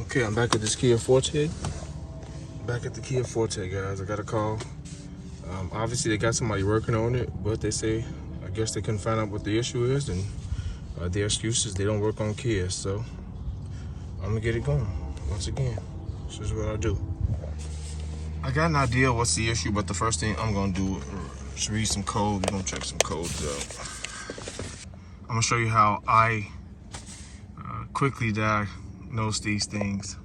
Okay, I'm back at this Kia Forte. Back at the Kia Forte, guys. I got a call. Obviously, they got somebody working on it, but they say, I guess they couldn't find out what the issue is, and their excuse is they don't work on Kia. So I'm gonna get it going. Once again, this is what I do. I got an idea what's the issue, but the first thing I'm gonna do is read some code. We're gonna check some codes out. I'm gonna show you how I quickly diagnose these things.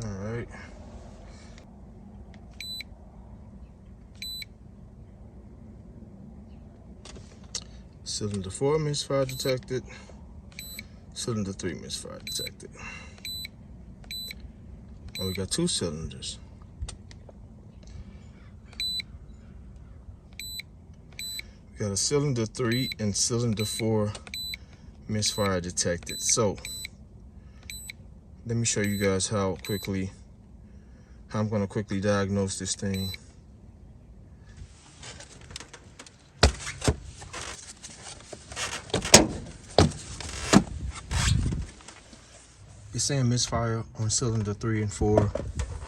All right. Cylinder 4 misfire detected. Cylinder 3 misfire detected. And we got 2 cylinders. We got a cylinder 3 and cylinder 4 misfire detected. So let me show you guys how I'm gonna quickly diagnose this thing. It's saying misfire on cylinder 3 and 4.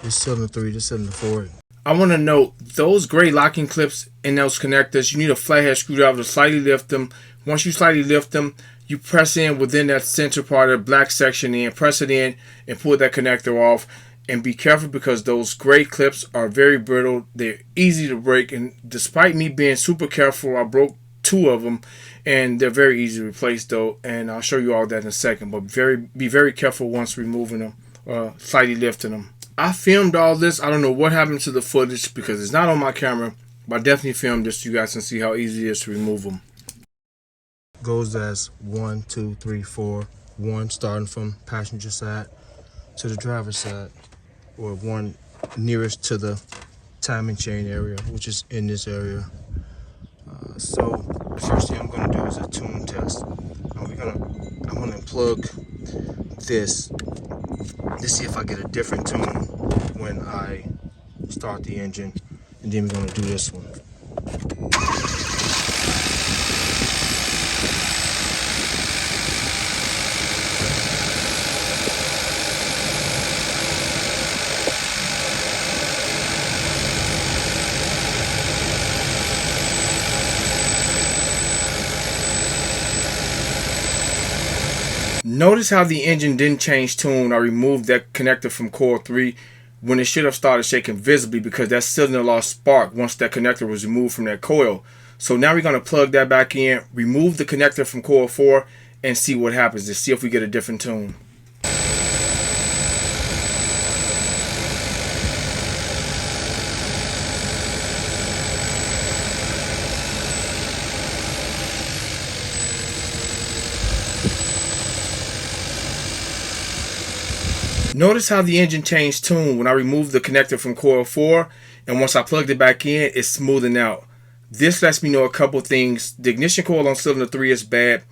This cylinder 3, this cylinder 4. I want to note, those gray locking clips in those connectors, you need a flathead screwdriver to slightly lift them. Once you slightly lift them, you press in within that center part of the black section and press it in and pull that connector off. And be careful because those gray clips are very brittle. They're easy to break. And despite me being super careful, I broke 2 of them. And they're very easy to replace though. And I'll show you all that in a second. But be very careful once removing them, slightly lifting them. I filmed all this. I don't know what happened to the footage because it's not on my camera, but I definitely filmed this so you guys can see how easy it is to remove them. Goes as 1, 2, 3, 4. 1 starting from passenger side to the driver's side, or 1 nearest to the timing chain area, which is in this area. So the first thing I'm gonna do is a tune test. I'm gonna plug this to see if I get a different tune when I start the engine, and then we're gonna do this one. Notice how the engine didn't change tune. I removed that connector from coil 3 when it should have started shaking visibly because that cylinder lost spark once that connector was removed from that coil. So now we're going to plug that back in, remove the connector from coil 4 and see what happens to see if we get a different tune. Notice how the engine changed tune when I removed the connector from coil 4, and once I plugged it back in, it's smoothing out. This lets me know a couple things. The ignition coil on cylinder 3 is bad,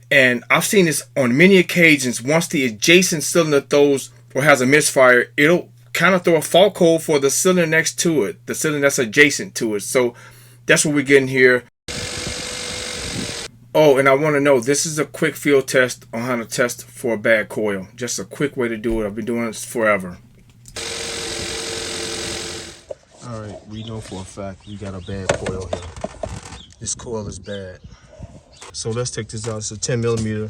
and I've seen this on many occasions. Once the adjacent cylinder throws or has a misfire, it'll kind of throw a fault code for the cylinder next to it, the cylinder that's adjacent to it. So that's what we're getting here. Oh, and I want to know, this is a quick field test on how to test for a bad coil. Just a quick way to do it. I've been doing this forever. Alright, we know for a fact we got a bad coil here. This coil is bad. So let's take this out. It's a 10 millimeter.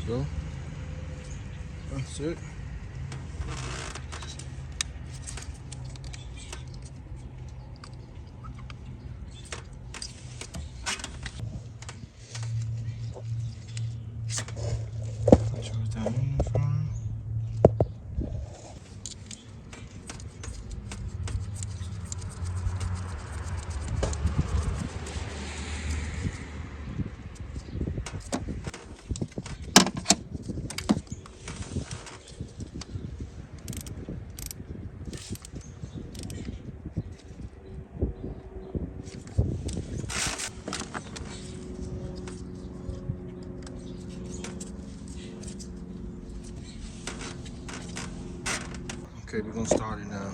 Go. That's it. Okay, we're gonna start it now.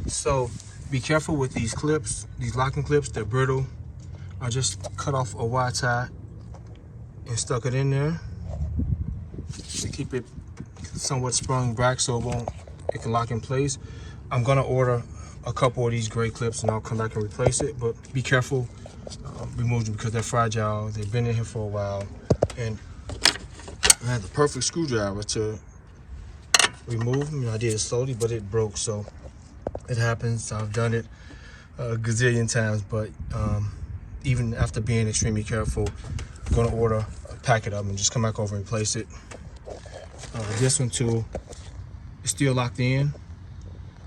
So be careful with these clips, these locking clips, they're brittle. I just cut off a wire tie and stuck it in there to keep it somewhat sprung back so it can lock in place. I'm gonna order a couple of these gray clips and I'll come back and replace it, but be careful remove them because they're fragile. They've been in here for a while, and I had the perfect screwdriver to remove them. I did it slowly, but it broke, so it happens. I've done it a gazillion times, but even after being extremely careful, I'm gonna order a packet of them and just come back over and replace it. This one too is still locked in,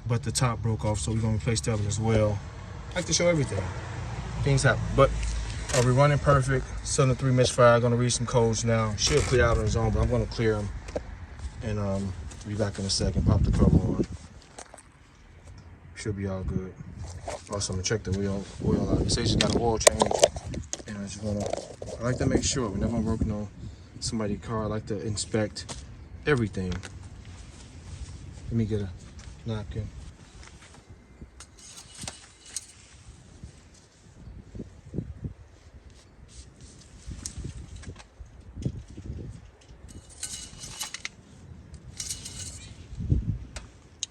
but the top broke off, so we're gonna replace that one as well. I like to show everything. Things happen, but we're running perfect. 703 Misfire. Gonna read some codes now. Should clear out on his own, but I'm gonna clear them and be back in a second. Pop the cover on. Should be all good. Also, I'm gonna check the oil out. It says it's got an oil change, and I like to make sure whenever I'm working on somebody's car, I like to inspect everything. Let me get a napkin.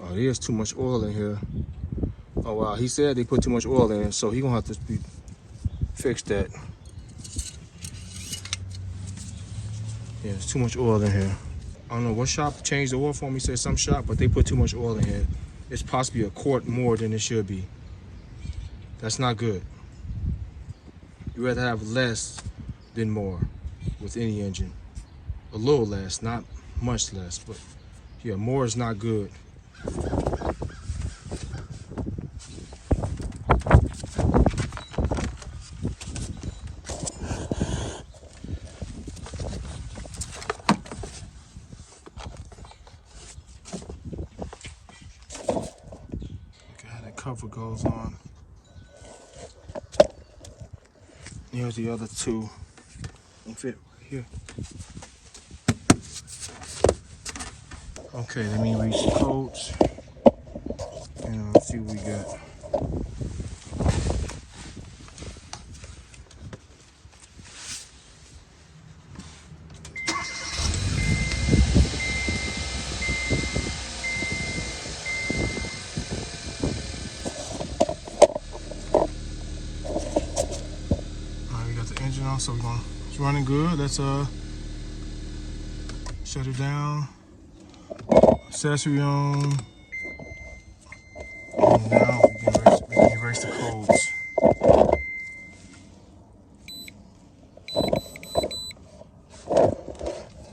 Oh, there's too much oil in here. Oh wow, he said they put too much oil in, so he gonna have to fix that. Yeah, there's too much oil in here. I don't know what shop changed the oil for me. He said some shop, but they put too much oil in here. It's possibly a quart more than it should be. That's not good. You rather have less than more with any engine. A little less, not much less, but yeah, more is not good. Cover goes on. Here's the other two. Don't fit here. Okay, let me read some codes and see what we got. So it's running good. Let's shut it down. Accessory on. And now we can erase the codes.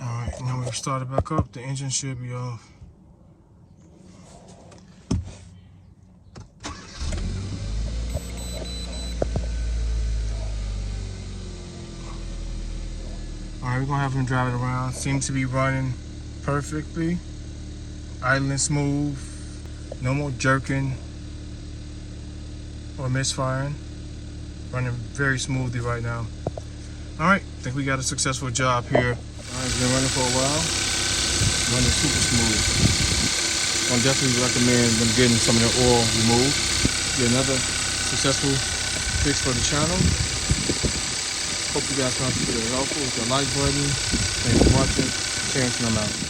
Alright, now we've started back up. The engine should be off. Alright, we're gonna have him drive it around. Seems to be running perfectly. Idling smooth. No more jerking or misfiring. Running very smoothly right now. Alright, I think we got a successful job here. Alright, it's been running for a while. Running super smooth. I definitely recommend them getting some of their oil removed. Get another successful fix for the channel. Hope you guys found this video helpful. Hit the like button. Thanks for watching. Terrence and I'm out.